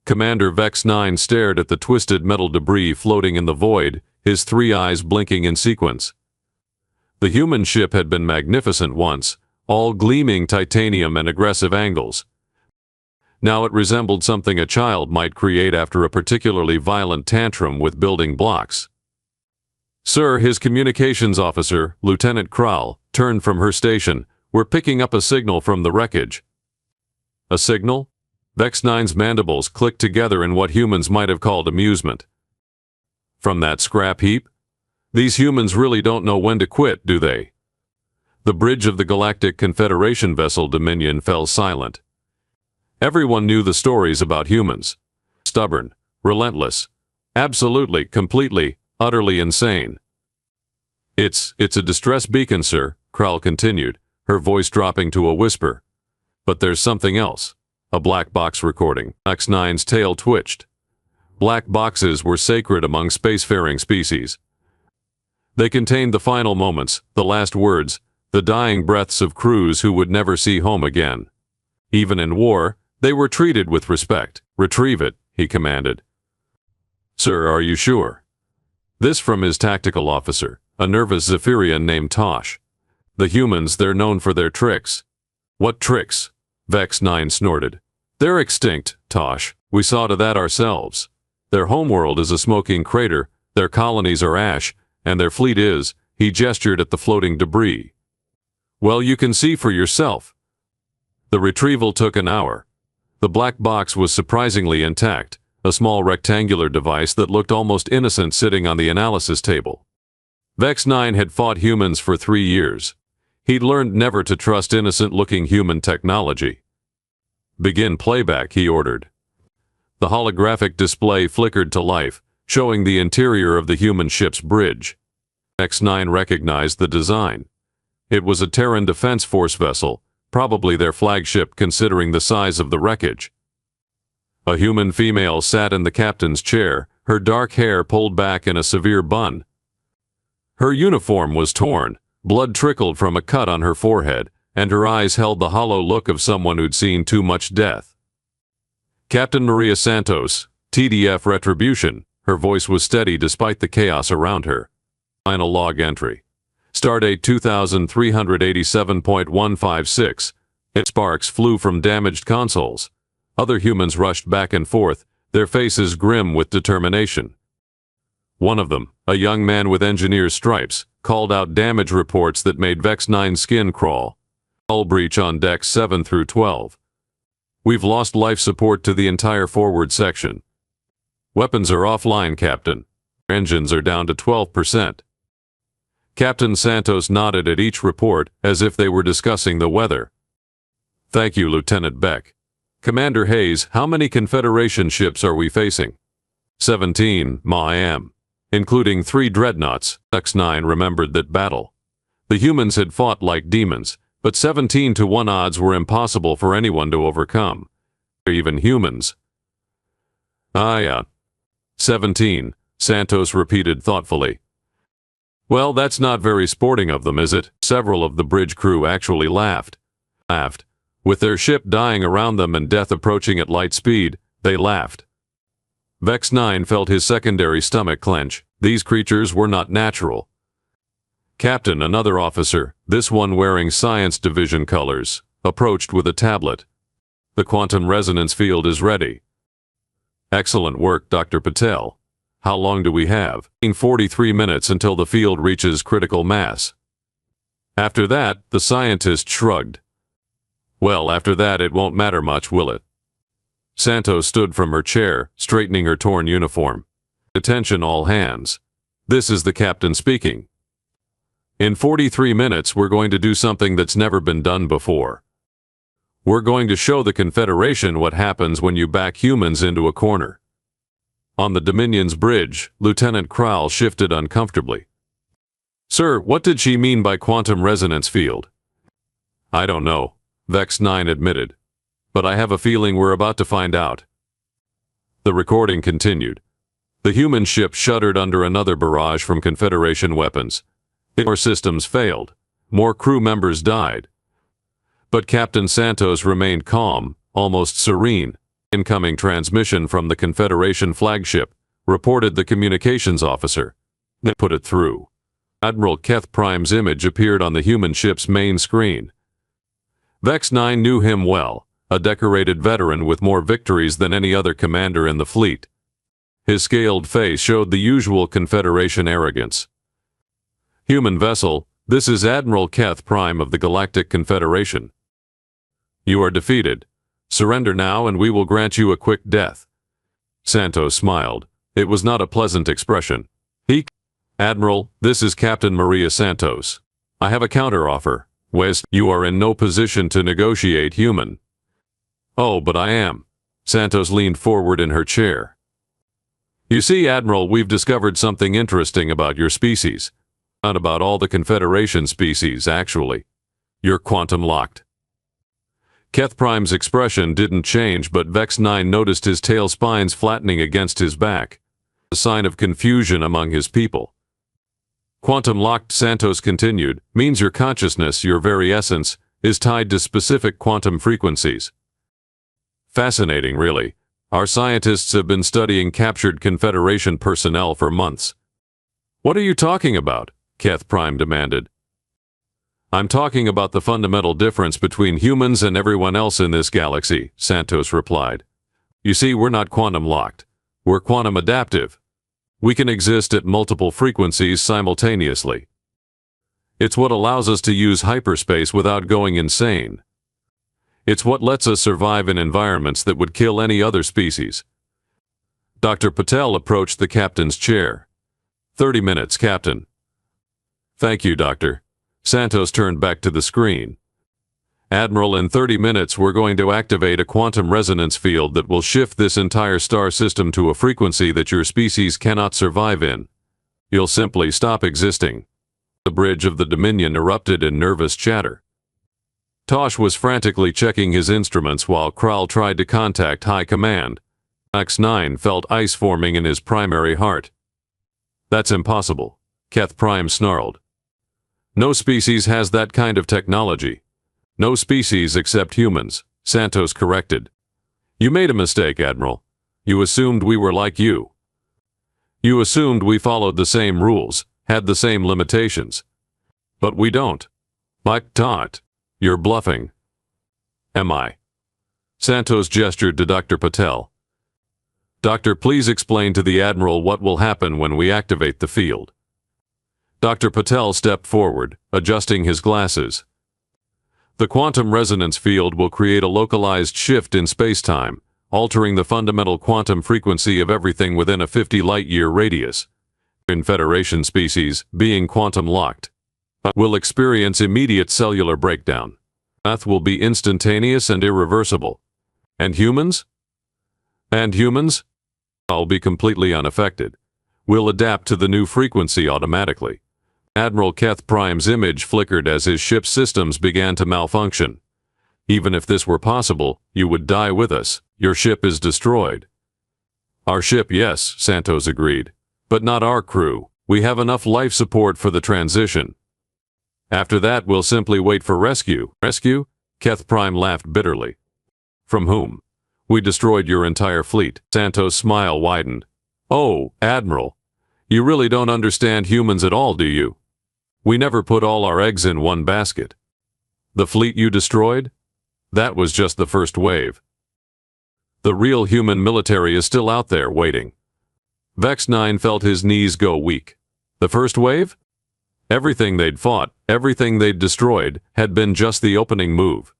Commander Vex 9 stared at the twisted metal debris floating in the void, his three eyes blinking in sequence. The human ship had been magnificent once, all gleaming titanium and aggressive angles. Now it resembled something a child might create after a particularly violent tantrum with building blocks. "Sir," his communications officer, Lieutenant Kral, turned from her station. "We're picking up a signal from the wreckage." "A signal?" Vex 9's mandibles clicked together in what humans might have called amusement. "From that scrap heap? These humans really don't know when to quit, do they?" The bridge of the Galactic Confederation vessel Dominion fell silent. Everyone knew the stories about humans. Stubborn, relentless, absolutely, completely, utterly insane. It's a distress beacon, sir," Kral continued, her voice dropping to a whisper. "But there's something else. A black box recording." X9's tail twitched. Black boxes were sacred among spacefaring species. They contained the final moments, the last words, the dying breaths of crews who would never see home again. Even in war, they were treated with respect. "Retrieve it," he commanded. "Sir, are you sure?" This from his tactical officer, a nervous Zephyrian named Tosh. "The humans, they're known for their tricks." "What tricks?" Vex 9 snorted. "They're extinct, Tosh. We saw to that ourselves. Their homeworld is a smoking crater, their colonies are ash, and their fleet is," he gestured at the floating debris. "Well, you can see for yourself." The retrieval took an hour. The black box was surprisingly intact, a small rectangular device that looked almost innocent sitting on the analysis table. Vex 9 had fought humans for 3 years. He'd learned never to trust innocent-looking human technology. "Begin playback," he ordered. The holographic display flickered to life, showing the interior of the human ship's bridge. Vex 9 recognized the design. It was a Terran Defense Force vessel, probably their flagship considering the size of the wreckage. A human female sat in the captain's chair, her dark hair pulled back in a severe bun. Her uniform was torn, blood trickled from a cut on her forehead, and her eyes held the hollow look of someone who'd seen too much death. "Captain Maria Santos, TDF Retribution," her voice was steady despite the chaos around her. Final log entry. Stardate 2387.156. Sparks flew from damaged consoles. Other humans rushed back and forth, their faces grim with determination. One of them, a young man with engineer's stripes, called out damage reports that made Vex 9's skin crawl. "Hull breach on decks 7 through 12. We've lost life support to the entire forward section. Weapons are offline, Captain. Engines are down to 12%. Captain Santos nodded at each report as if they were discussing the weather. "Thank you, Lieutenant Beck. Commander Hayes, how many Confederation ships are we facing?" 17, I am. Including 3 dreadnoughts. X9 remembered that battle. The humans had fought like demons, but 17 to 1 odds were impossible for anyone to overcome. Even humans. Yeah. 17, Santos repeated thoughtfully. "Well, that's not very sporting of them, is it?" Several of the bridge crew actually laughed. With their ship dying around them and death approaching at light speed, they laughed. Vex 9 felt his secondary stomach clench. These creatures were not natural. Captain, another officer, this one wearing Science Division colors, approached with a tablet. "The quantum resonance field is ready." "Excellent work, Dr. Patel. How long do we have?" 43 minutes until the field reaches critical mass. After that, the scientist shrugged. "Well, after that it won't matter much, will it?" Santos stood from her chair, straightening her torn uniform. "Attention all hands. This is the captain speaking. In 43 minutes we're going to do something that's never been done before. We're going to show the Confederation what happens when you back humans into a corner." On the Dominion's bridge, Lieutenant Kral shifted uncomfortably. "Sir, what did she mean by quantum resonance field?" "I don't know," Vex 9 admitted. "But I have a feeling we're about to find out." The recording continued. The human ship shuddered under another barrage from Confederation weapons. More systems failed. More crew members died. But Captain Santos remained calm, almost serene. Incoming transmission from the Confederation flagship, reported the communications officer. Then put it through. Admiral Keth Prime's image appeared on the human ship's main screen. Vex 9 knew him well, a decorated veteran with more victories than any other commander in the fleet. His scaled face showed the usual Confederation arrogance. Human vessel, this is Admiral Keth Prime of the Galactic Confederation. You are defeated. Surrender now and we will grant you a quick death. Santos smiled. It was not a pleasant expression. Admiral, this is Captain Maria Santos. I have a counteroffer. West, you are in no position to negotiate human. Oh, but I am. Santos leaned forward in her chair. You see, Admiral, we've discovered something interesting about your species. Not about all the Confederation species, actually. You're quantum locked. Keth Prime's expression didn't change, but Vex 9 noticed his tail spines flattening against his back, a sign of confusion among his people. Quantum locked, Santos continued, means your consciousness, your very essence, is tied to specific quantum frequencies. Fascinating, really. Our scientists have been studying captured Confederation personnel for months. What are you talking about? Keth Prime demanded. I'm talking about the fundamental difference between humans and everyone else in this galaxy, Santos replied. You see, we're not quantum locked. We're quantum adaptive. We can exist at multiple frequencies simultaneously. It's what allows us to use hyperspace without going insane. It's what lets us survive in environments that would kill any other species. Dr. Patel approached the captain's chair. 30 minutes, Captain. Thank you, Doctor. Santos turned back to the screen. Admiral, in 30 minutes we're going to activate a quantum resonance field that will shift this entire star system to a frequency that your species cannot survive in. You'll simply stop existing. The bridge of the Dominion erupted in nervous chatter. Tosh was frantically checking his instruments while Kral tried to contact High Command. Vex 9 felt ice forming in his primary heart. That's impossible, Keth Prime snarled. No species has that kind of technology. No species except humans, Santos corrected. You made a mistake, Admiral. You assumed we were like you. You assumed we followed the same rules, had the same limitations. But we don't. Mike Tot, you're bluffing. Am I? Santos gestured to Dr. Patel. Doctor, please explain to the Admiral what will happen when we activate the field. Dr. Patel stepped forward, adjusting his glasses. The quantum resonance field will create a localized shift in space-time, altering the fundamental quantum frequency of everything within a 50 light-year radius. Confederation species, being quantum locked, will experience immediate cellular breakdown. Death will be instantaneous and irreversible. And humans? And humans? I'll be completely unaffected. We'll adapt to the new frequency automatically. Admiral Keth Prime's image flickered as his ship's systems began to malfunction. Even if this were possible, you would die with us. Your ship is destroyed. Our ship, yes, Santos agreed. But not our crew. We have enough life support for the transition. After that, we'll simply wait for rescue. Rescue? Keth Prime laughed bitterly. From whom? We destroyed your entire fleet. Santos' smile widened. Oh, Admiral. You really don't understand humans at all, do you? We never put all our eggs in one basket. The fleet you destroyed? That was just the first wave. The real human military is still out there waiting. Vex 9 felt his knees go weak. The first wave? Everything they'd fought, everything they'd destroyed, had been just the opening move.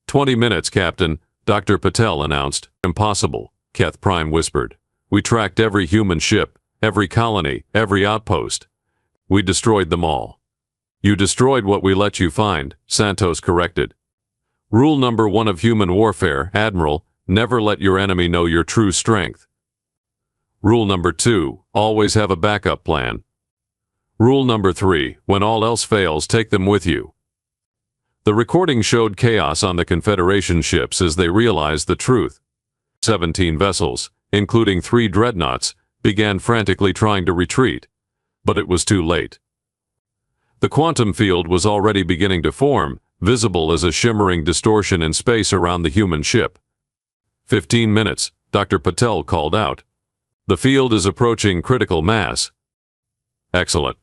20 minutes, Captain, Dr. Patel announced. Impossible, Keth Prime whispered. We tracked every human ship, every colony, every outpost. We destroyed them all. You destroyed what we let you find, Santos corrected. Rule number 1 of human warfare, Admiral, never let your enemy know your true strength. Rule number 2, always have a backup plan. Rule number 3, when all else fails, take them with you. The recording showed chaos on the Confederation ships as they realized the truth. 17 vessels, including 3 dreadnoughts, began frantically trying to retreat. But it was too late. The quantum field was already beginning to form, visible as a shimmering distortion in space around the human ship. 15 minutes, Dr. Patel called out. The field is approaching critical mass. Excellent.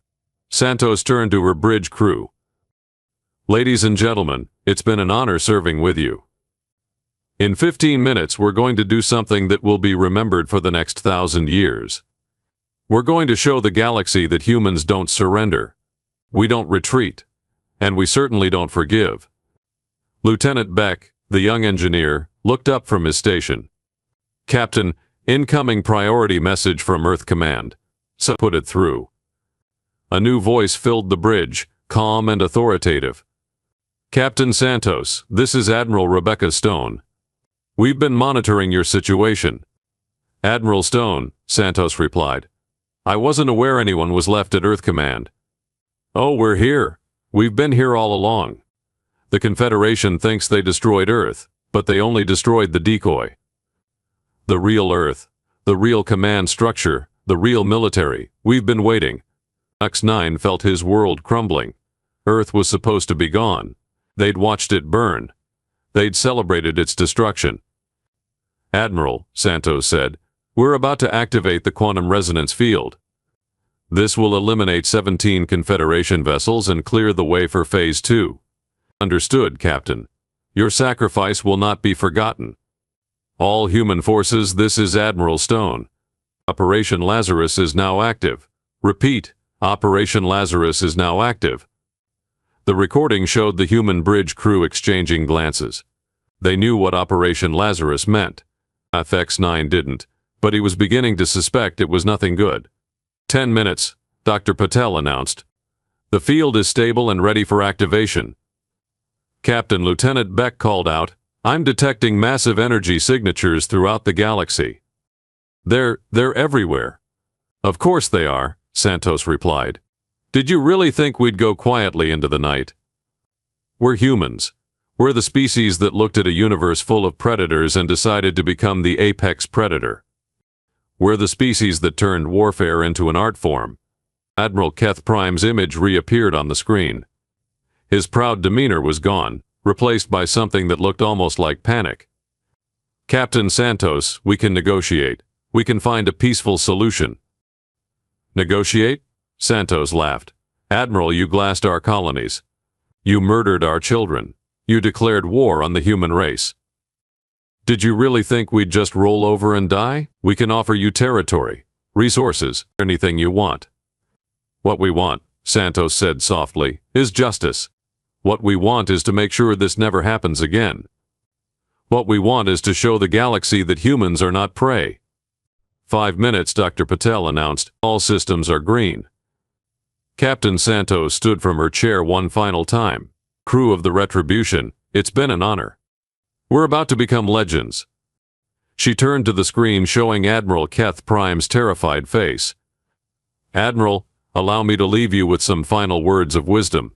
Santos turned to her bridge crew. Ladies and gentlemen, it's been an honor serving with you. In 15 minutes, we're going to do something that will be remembered for the next 1,000 years. We're going to show the galaxy that humans don't surrender. We don't retreat. And we certainly don't forgive. Lieutenant Beck, the young engineer, looked up from his station. Captain, incoming priority message from Earth Command. So put it through. A new voice filled the bridge, calm and authoritative. Captain Santos, this is Admiral Rebecca Stone. We've been monitoring your situation. Admiral Stone, Santos replied. I wasn't aware anyone was left at Earth Command. Oh, we're here. We've been here all along. The Confederation thinks they destroyed Earth, but they only destroyed the decoy. The real Earth, the real command structure, the real military, we've been waiting. X9 felt his world crumbling. Earth was supposed to be gone. They'd watched it burn. They'd celebrated its destruction. Admiral, Santos said, we're about to activate the quantum resonance field. This will eliminate 17 Confederation vessels and clear the way for Phase 2. Understood, Captain. Your sacrifice will not be forgotten. All human forces, this is Admiral Stone. Operation Lazarus is now active. Repeat, Operation Lazarus is now active. The recording showed the human bridge crew exchanging glances. They knew what Operation Lazarus meant. FX9 didn't, but he was beginning to suspect it was nothing good. 10 minutes, Dr. Patel announced. The field is stable and ready for activation. Captain Lieutenant Beck called out, I'm detecting massive energy signatures throughout the galaxy. They're everywhere. Of course they are, Santos replied. Did you really think we'd go quietly into the night? We're humans. We're the species that looked at a universe full of predators and decided to become the apex predator. We're the species that turned warfare into an art form. Admiral Keth Prime's image reappeared on the screen. His proud demeanor was gone, replaced by something that looked almost like panic. Captain Santos, we can negotiate. We can find a peaceful solution. Negotiate? Santos laughed. Admiral, you glassed our colonies. You murdered our children. You declared war on the human race. Did you really think we'd just roll over and die? We can offer you territory, resources, anything you want. What we want, Santos said softly, is justice. What we want is to make sure this never happens again. What we want is to show the galaxy that humans are not prey. 5 minutes, Dr. Patel announced. All systems are green. Captain Santos stood from her chair one final time. Crew of the Retribution, it's been an honor. We're about to become legends. She turned to the screen showing Admiral Keth Prime's terrified face. Admiral, allow me to leave you with some final words of wisdom.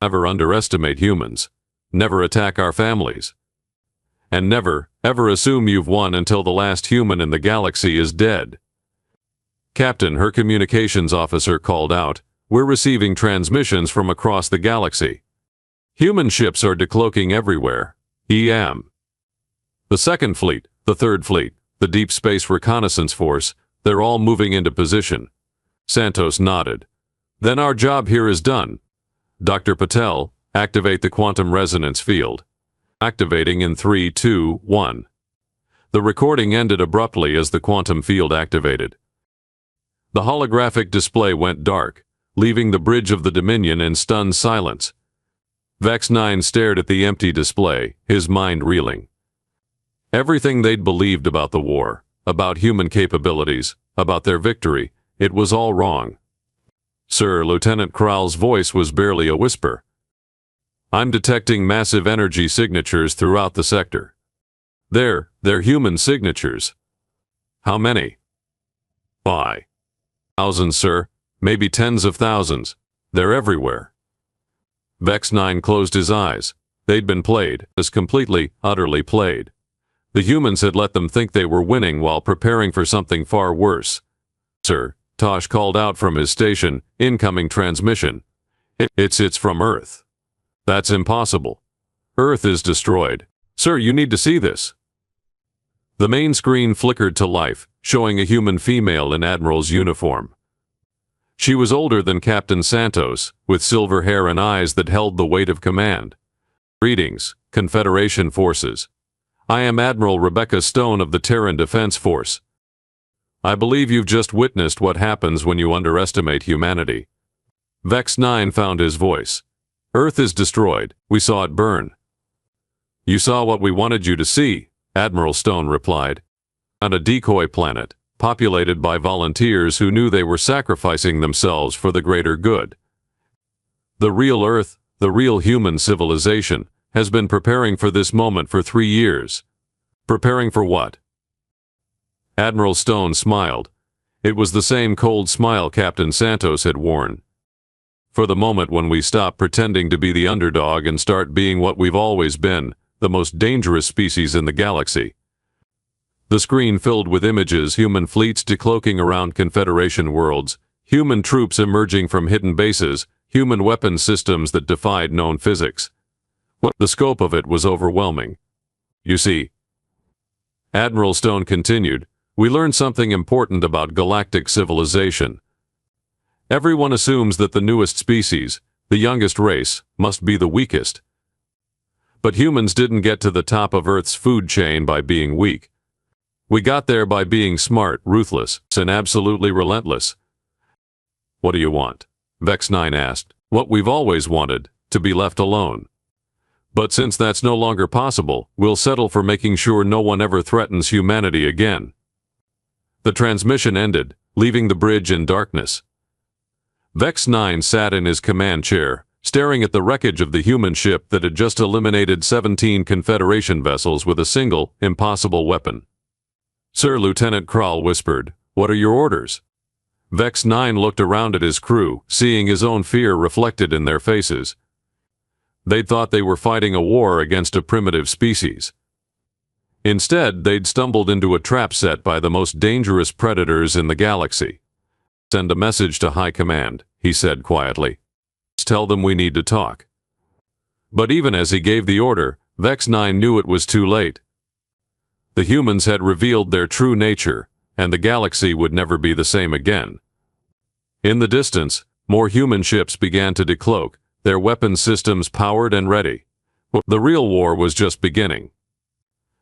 Never underestimate humans. Never attack our families. And never, ever assume you've won until the last human in the galaxy is dead. Captain, her communications officer called out, we're receiving transmissions from across the galaxy. Human ships are decloaking everywhere. EM. The Second Fleet, the Third Fleet, the Deep Space Reconnaissance Force, they're all moving into position. Santos nodded. Then our job here is done. Dr. Patel, activate the quantum resonance field. Activating in 3, 2, 1. The recording ended abruptly as the quantum field activated. The holographic display went dark, leaving the bridge of the Dominion in stunned silence. Vex 9 stared at the empty display, his mind reeling. Everything they'd believed about the war, about human capabilities, about their victory, it was all wrong. Sir, Lieutenant Kral's voice was barely a whisper. I'm detecting massive energy signatures throughout the sector. They're human signatures. How many? 5,000, sir. Maybe tens of thousands. They're everywhere. Vex 9 closed his eyes. They'd been played, as completely, utterly played. The humans had let them think they were winning while preparing for something far worse. Sir, Tosh called out from his station, incoming transmission. It's from Earth. That's impossible. Earth is destroyed. Sir, you need to see this. The main screen flickered to life, showing a human female in Admiral's uniform. She was older than Captain Santos, with silver hair and eyes that held the weight of command. Greetings, Confederation forces. I am Admiral Rebecca Stone of the Terran Defense Force. I believe you've just witnessed what happens when you underestimate humanity. Vex 9 found his voice. Earth is destroyed. We saw it burn. You saw what we wanted you to see, Admiral Stone replied. On a decoy planet, populated by volunteers who knew they were sacrificing themselves for the greater good. The real Earth, the real human civilization, has been preparing for this moment for 3 years. Preparing for what? Admiral Stone smiled. It was the same cold smile Captain Santos had worn. For the moment when we stop pretending to be the underdog and start being what we've always been, the most dangerous species in the galaxy. The screen filled with images, human fleets decloaking around Confederation worlds, human troops emerging from hidden bases, human weapons systems that defied known physics. The scope of it was overwhelming. You see, Admiral Stone continued, we learned something important about galactic civilization. Everyone assumes that the newest species, the youngest race, must be the weakest. But humans didn't get to the top of Earth's food chain by being weak. We got there by being smart, ruthless, and absolutely relentless. What do you want? Vex 9 asked. What we've always wanted, to be left alone. But since that's no longer possible, we'll settle for making sure no one ever threatens humanity again. The transmission ended, leaving the bridge in darkness. Vex 9 sat in his command chair, staring at the wreckage of the human ship that had just eliminated 17 Confederation vessels with a single, impossible weapon. Sir, Lieutenant Kral whispered, what are your orders? Vex 9 looked around at his crew, seeing his own fear reflected in their faces. They'd thought they were fighting a war against a primitive species. Instead, they'd stumbled into a trap set by the most dangerous predators in the galaxy. Send a message to High Command, he said quietly. Tell them we need to talk. But even as he gave the order, Vex 9 knew it was too late. The humans had revealed their true nature, and the galaxy would never be the same again. In the distance, more human ships began to decloak, their weapons systems powered and ready. The real war was just beginning.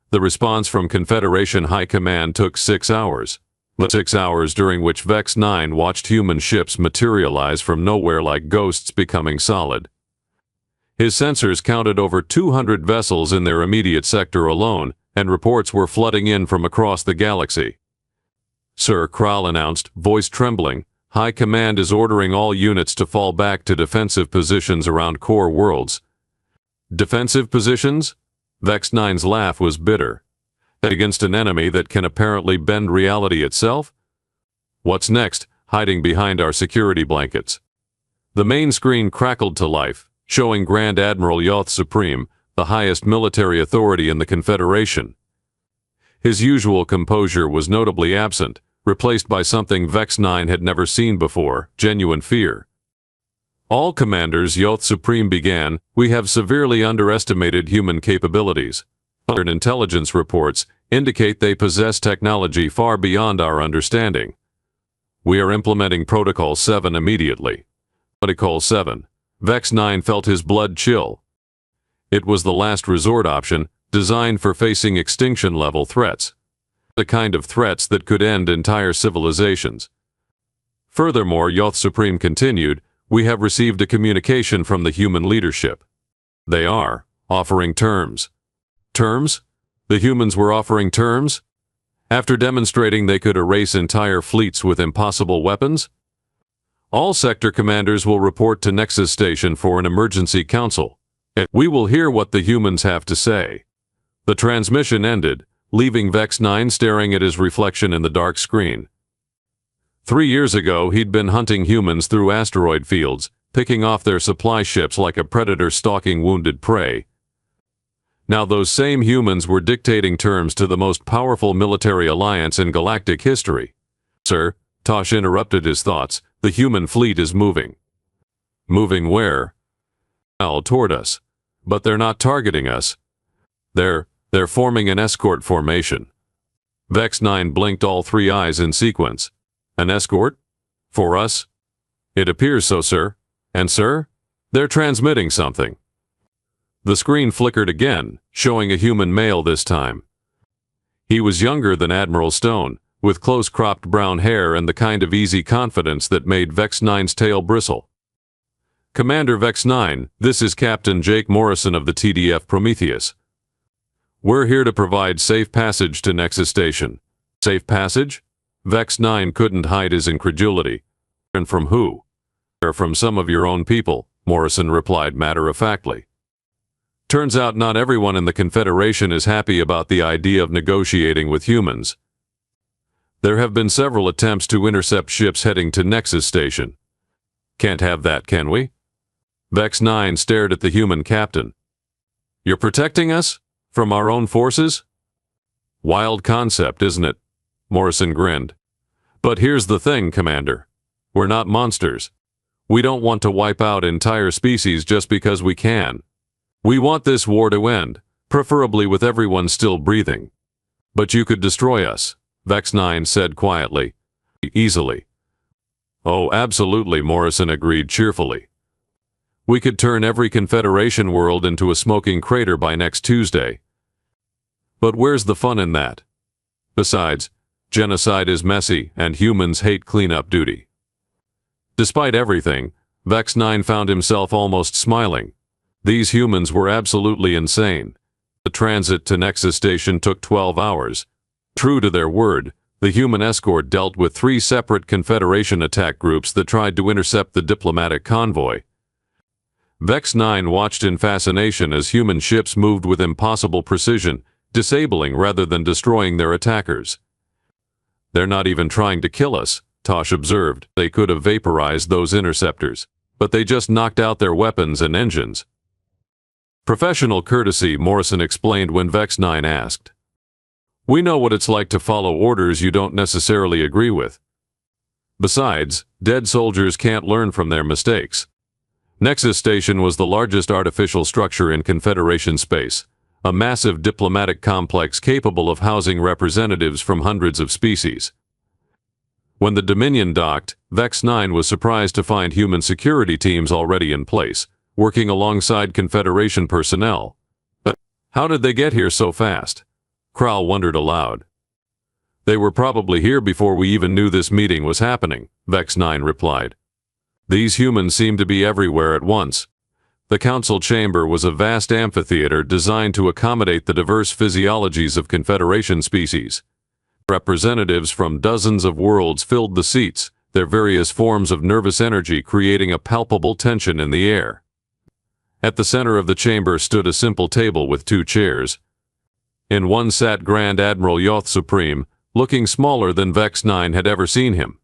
The response from Confederation High Command took 6 hours. 6 hours during which Vex 9 watched human ships materialize from nowhere like ghosts becoming solid. His sensors counted over 200 vessels in their immediate sector alone, and reports were flooding in from across the galaxy. Sir, Kral announced, voice trembling, High Command is ordering all units to fall back to defensive positions around core worlds. Defensive positions? Vex 9's laugh was bitter. Against an enemy that can apparently bend reality itself? What's next, hiding behind our security blankets? The main screen crackled to life, showing Grand Admiral Yoth Supreme, the highest military authority in the Confederation. His usual composure was notably absent, replaced by something Vex 9 had never seen before, genuine fear. All commanders, Yoth Supreme began, we have severely underestimated human capabilities. Intelligence reports indicate they possess technology far beyond our understanding. We are implementing Protocol 7 immediately. Protocol 7. Vex 9 felt his blood chill. It was the last resort option, designed for facing extinction-level threats. The kind of threats that could end entire civilizations. Furthermore, Yoth Supreme continued, we have received a communication from the human leadership. They are offering terms. Terms? The humans were offering terms? After demonstrating they could erase entire fleets with impossible weapons? All sector commanders will report to Nexus Station for an emergency council. We will hear what the humans have to say. The transmission ended, leaving Vex 9 staring at his reflection in the dark screen. 3 years ago, he'd been hunting humans through asteroid fields, picking off their supply ships like a predator stalking wounded prey. Now those same humans were dictating terms to the most powerful military alliance in galactic history. Sir, Tosh interrupted his thoughts, the human fleet is moving. Moving where? Well, toward us. But they're not targeting us. They're forming an escort formation. Vex 9 blinked all three eyes in sequence. An escort? For us? It appears so, sir. And sir? They're transmitting something. The screen flickered again, showing a human male this time. He was younger than Admiral Stone, with close-cropped brown hair and the kind of easy confidence that made Vex 9's tail bristle. Commander Vex 9, this is Captain Jake Morrison of the TDF Prometheus. We're here to provide safe passage to Nexus Station. Safe passage? Vex 9 couldn't hide his incredulity. And from who? From some of your own people, Morrison replied matter-of-factly. Turns out not everyone in the Confederation is happy about the idea of negotiating with humans. There have been several attempts to intercept ships heading to Nexus Station. Can't have that, can we? Vex 9 stared at the human captain. You're protecting us? From our own forces? Wild concept, isn't it? Morrison grinned. But here's the thing, Commander. We're not monsters. We don't want to wipe out entire species just because we can. We want this war to end, preferably with everyone still breathing. But you could destroy us, Vex 9 said quietly. Easily. Oh, absolutely, Morrison agreed cheerfully. We could turn every Confederation world into a smoking crater by next Tuesday. But where's the fun in that? Besides, genocide is messy and humans hate cleanup duty. Despite everything, Vex 9 found himself almost smiling. These humans were absolutely insane. The transit to Nexus Station took 12 hours. True to their word, the human escort dealt with 3 separate Confederation attack groups that tried to intercept the diplomatic convoy. Vex 9 watched in fascination as human ships moved with impossible precision, disabling rather than destroying their attackers. They're not even trying to kill us, Tosh observed. They could have vaporized those interceptors, but they just knocked out their weapons and engines. Professional courtesy, Morrison explained when Vex 9 asked. We know what it's like to follow orders you don't necessarily agree with. Besides, dead soldiers can't learn from their mistakes. Nexus Station was the largest artificial structure in Confederation space, a massive diplomatic complex capable of housing representatives from hundreds of species. When the Dominion docked, Vex 9 was surprised to find human security teams already in place, working alongside Confederation personnel. But how did they get here so fast? Krall wondered aloud. They were probably here before we even knew this meeting was happening, Vex 9 replied. These humans seemed to be everywhere at once. The council chamber was a vast amphitheater designed to accommodate the diverse physiologies of Confederation species. Representatives from dozens of worlds filled the seats, their various forms of nervous energy creating a palpable tension in the air. At the center of the chamber stood a simple table with 2 chairs. In one sat Grand Admiral Yoth Supreme, looking smaller than Vex 9 had ever seen him.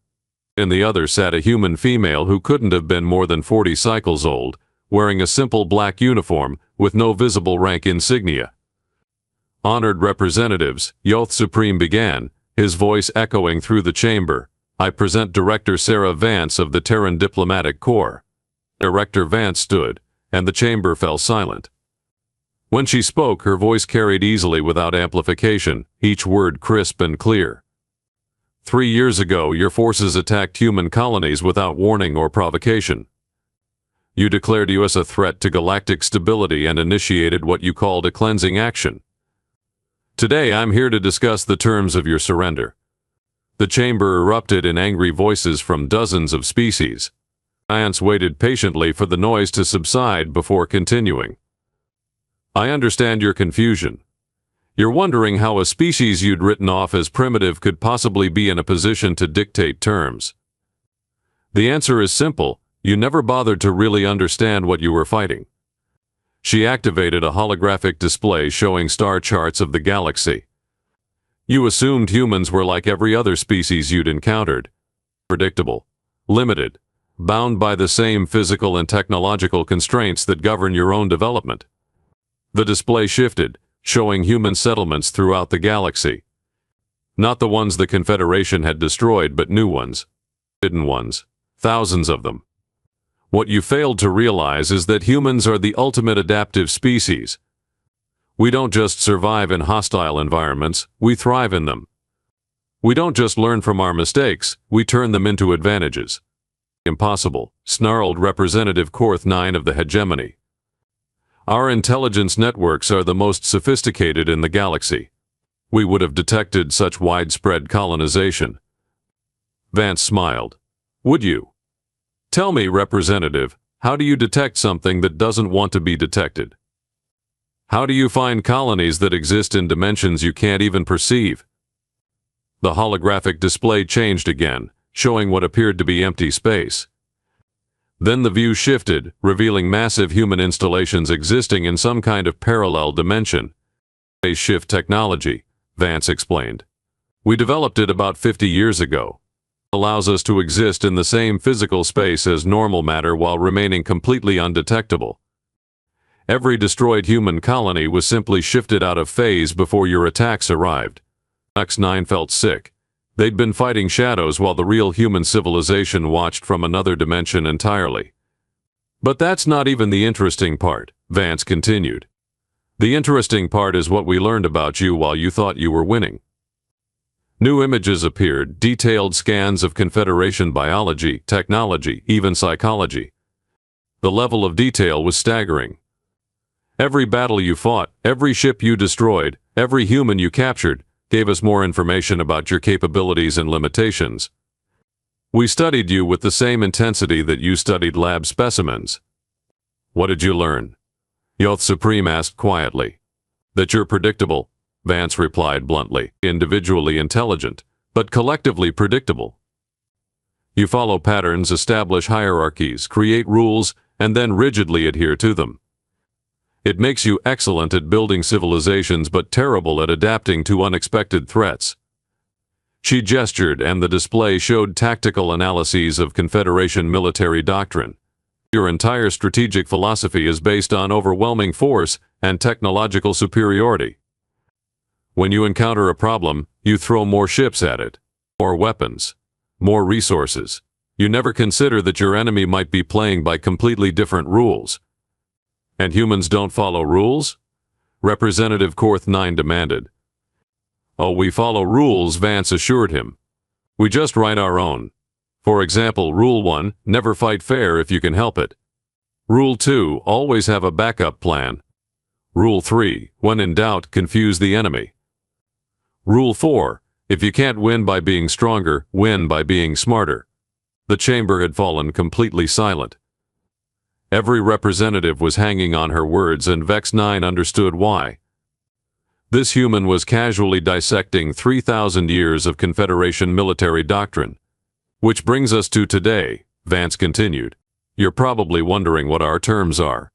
In the other sat a human female who couldn't have been more than 40 cycles old, wearing a simple black uniform with no visible rank insignia. Honored representatives, Yoth Supreme began, his voice echoing through the chamber. I present Director Sarah Vance of the Terran Diplomatic Corps. Director Vance stood, and the chamber fell silent. When she spoke, her voice carried easily without amplification, each word crisp and clear. 3 years ago, your forces attacked human colonies without warning or provocation. You declared us a threat to galactic stability and initiated what you called a cleansing action. Today, I'm here to discuss the terms of your surrender. The chamber erupted in angry voices from dozens of species. Vance waited patiently for the noise to subside before continuing. I understand your confusion. You're wondering how a species you'd written off as primitive could possibly be in a position to dictate terms. The answer is simple. You never bothered to really understand what you were fighting. She activated a holographic display showing star charts of the galaxy. You assumed humans were like every other species you'd encountered. Predictable, limited, bound by the same physical and technological constraints that govern your own development. The display shifted, showing human settlements throughout the galaxy. Not the ones the Confederation had destroyed, but new ones. Hidden ones. Thousands of them. What you failed to realize is that humans are the ultimate adaptive species. We don't just survive in hostile environments, we thrive in them. We don't just learn from our mistakes, we turn them into advantages. Impossible, snarled Representative Korth 9 of the hegemony. Our intelligence networks are the most sophisticated in the galaxy. We would have detected such widespread colonization. Vance smiled. Would you? Tell me, Representative, how do you detect something that doesn't want to be detected? How do you find colonies that exist in dimensions you can't even perceive? The holographic display changed again, showing what appeared to be empty space. Then the view shifted, revealing massive human installations existing in some kind of parallel dimension. Phase shift technology, Vance explained. We developed it about 50 years ago. It allows us to exist in the same physical space as normal matter while remaining completely undetectable. Every destroyed human colony was simply shifted out of phase before your attacks arrived. X9 felt sick. They'd been fighting shadows while the real human civilization watched from another dimension entirely. But that's not even the interesting part, Vance continued. The interesting part is what we learned about you while you thought you were winning. New images appeared, detailed scans of Confederation biology, technology, even psychology. The level of detail was staggering. Every battle you fought, every ship you destroyed, every human you captured, gave us more information about your capabilities and limitations. We studied you with the same intensity that you studied lab specimens. What did you learn? Yoth Supreme asked quietly. That you're predictable, Vance replied bluntly. Individually intelligent, but collectively predictable. You follow patterns, establish hierarchies, create rules, and then rigidly adhere to them. It makes you excellent at building civilizations but terrible at adapting to unexpected threats. She gestured and the display showed tactical analyses of Confederation military doctrine. Your entire strategic philosophy is based on overwhelming force and technological superiority. When you encounter a problem, you throw more ships at it, more weapons, more resources. You never consider that your enemy might be playing by completely different rules. And humans don't follow rules? Representative Korth 9 demanded. Oh, we follow rules, Vance assured him. We just write our own. For example, Rule 1, never fight fair if you can help it. Rule 2, always have a backup plan. Rule 3, when in doubt, confuse the enemy. Rule 4, if you can't win by being stronger, win by being smarter. The chamber had fallen completely silent. Every representative was hanging on her words and Vex 9 understood why. This human was casually dissecting 3,000 years of Confederation military doctrine. Which brings us to today, Vance continued. You're probably wondering what our terms are.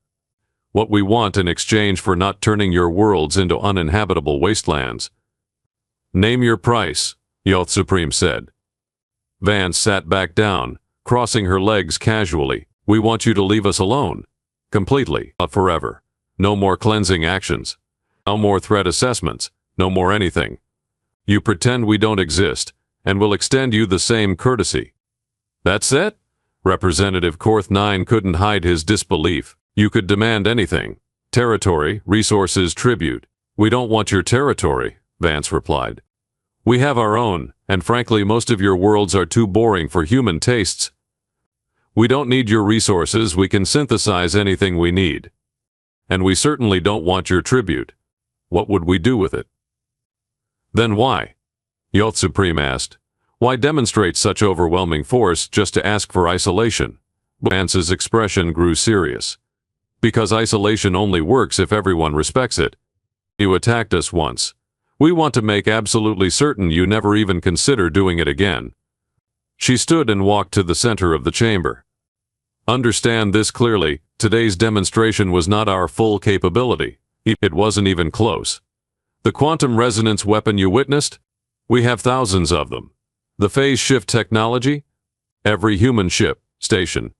What we want in exchange for not turning your worlds into uninhabitable wastelands. Name your price, Yoth Supreme said. Vance sat back down, crossing her legs casually. We want you to leave us alone. Completely, but forever. No more cleansing actions. No more threat assessments. No more anything. You pretend we don't exist, and we'll extend you the same courtesy. That's it? Representative Korth 9 couldn't hide his disbelief. You could demand anything. Territory, resources, tribute. We don't want your territory, Vance replied. We have our own, and frankly most of your worlds are too boring for human tastes. We don't need your resources, we can synthesize anything we need. And we certainly don't want your tribute. What would we do with it? Then why? Yoth Supreme asked. Why demonstrate such overwhelming force just to ask for isolation? Vance's expression grew serious. Because isolation only works if everyone respects it. You attacked us once. We want to make absolutely certain you never even consider doing it again. She stood and walked to the center of the chamber. Understand this clearly, today's demonstration was not our full capability. It wasn't even close. The quantum resonance weapon you witnessed? We have thousands of them. The phase shift technology? Every human ship, station,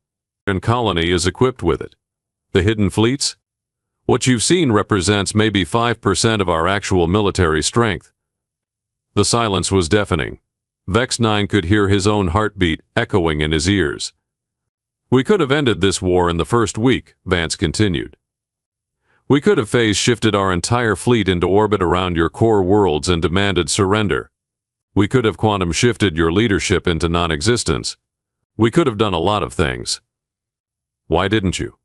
and colony is equipped with it. The hidden fleets? What you've seen represents maybe 5% of our actual military strength. The silence was deafening. Vex 9 could hear his own heartbeat echoing in his ears. We could have ended this war in the first week, Vance continued. We could have phase shifted our entire fleet into orbit around your core worlds and demanded surrender. We could have quantum shifted your leadership into non-existence. We could have done a lot of things. Why didn't you?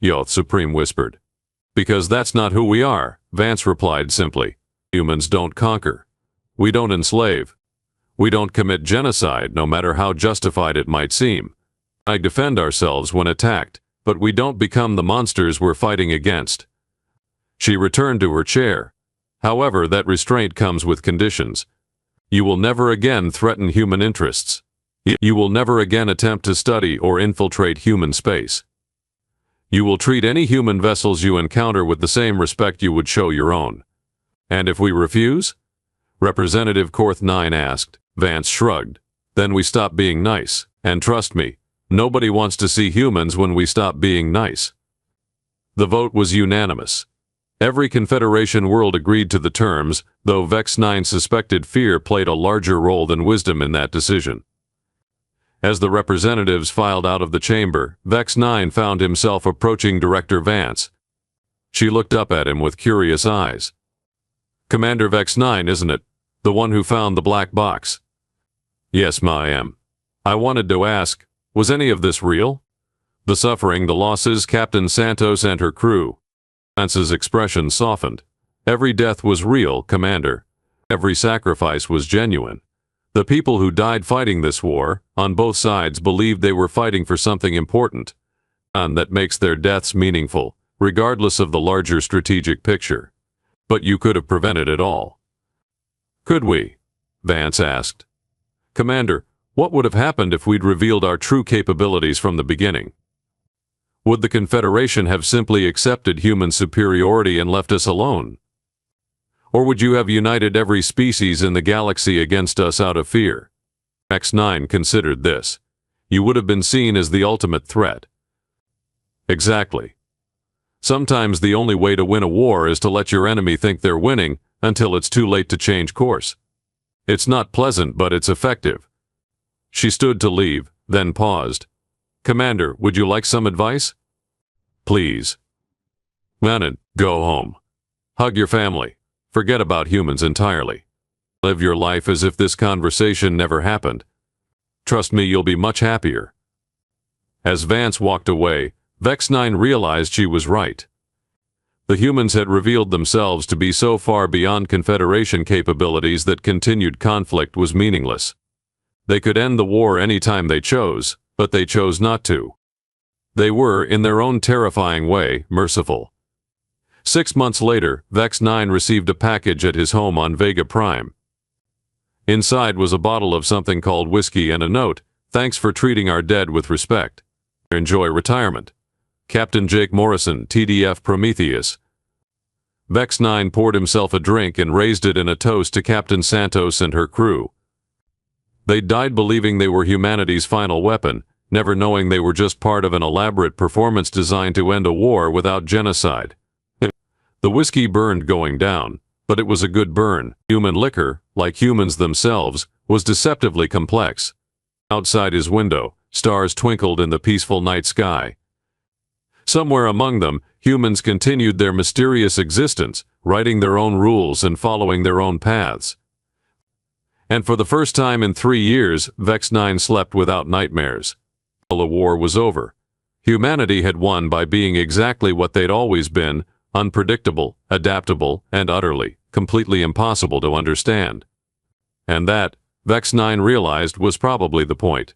Yoth Supreme whispered. Because that's not who we are, Vance replied simply. Humans don't conquer. We don't enslave. We don't commit genocide, no matter how justified it might seem. I defend ourselves when attacked, but we don't become the monsters we're fighting against. She returned to her chair. However, that restraint comes with conditions. You will never again threaten human interests. You will never again attempt to study or infiltrate human space. You will treat any human vessels you encounter with the same respect you would show your own. And if we refuse? Representative Korth 9 asked. Vance shrugged. Then we stop being nice. And trust me, nobody wants to see humans when we stop being nice. The vote was unanimous. Every Confederation world agreed to the terms, though Vex 9 suspected fear played a larger role than wisdom in that decision. As the representatives filed out of the chamber, Vex 9 found himself approaching Director Vance. She looked up at him with curious eyes. Commander Vex 9, isn't it? The one who found the black box. Yes, Ma, I am. I wanted to ask, was any of this real? The suffering, the losses, Captain Santos and her crew. Vance's expression softened. Every death was real, Commander. Every sacrifice was genuine. The people who died fighting this war, on both sides, believed they were fighting for something important, and that makes their deaths meaningful, regardless of the larger strategic picture. But you could have prevented it all. Could we? Vance asked. Commander, what would have happened if we'd revealed our true capabilities from the beginning? Would the Confederation have simply accepted human superiority and left us alone? Or would you have united every species in the galaxy against us out of fear? X9 considered this. You would have been seen as the ultimate threat. Exactly. Sometimes the only way to win a war is to let your enemy think they're winning until it's too late to change course. It's not pleasant, but it's effective. She stood to leave, then paused. Commander, would you like some advice? Please. Manon, go home. Hug your family. Forget about humans entirely. Live your life as if this conversation never happened. Trust me, you'll be much happier. As Vance walked away, Vex 9 realized she was right. The humans had revealed themselves to be so far beyond Confederation capabilities that continued conflict was meaningless. They could end the war any time they chose, but they chose not to. They were, in their own terrifying way, merciful. 6 months later, Vex 9 received a package at his home on Vega Prime. Inside was a bottle of something called whiskey and a note, "Thanks for treating our dead with respect. Enjoy retirement. Captain Jake Morrison, TDF Prometheus." Vex 9 poured himself a drink and raised it in a toast to Captain Santos and her crew. They died believing they were humanity's final weapon, never knowing they were just part of an elaborate performance designed to end a war without genocide. The whiskey burned going down, but it was a good burn. Human liquor, like humans themselves, was deceptively complex. Outside his window, stars twinkled in the peaceful night sky. Somewhere among them, humans continued their mysterious existence, writing their own rules and following their own paths. And for the first time in 3 years, Vex 9 slept without nightmares. The war was over. Humanity had won by being exactly what they'd always been, unpredictable, adaptable, and utterly, completely impossible to understand. And that, Vex 9 realized, was probably the point.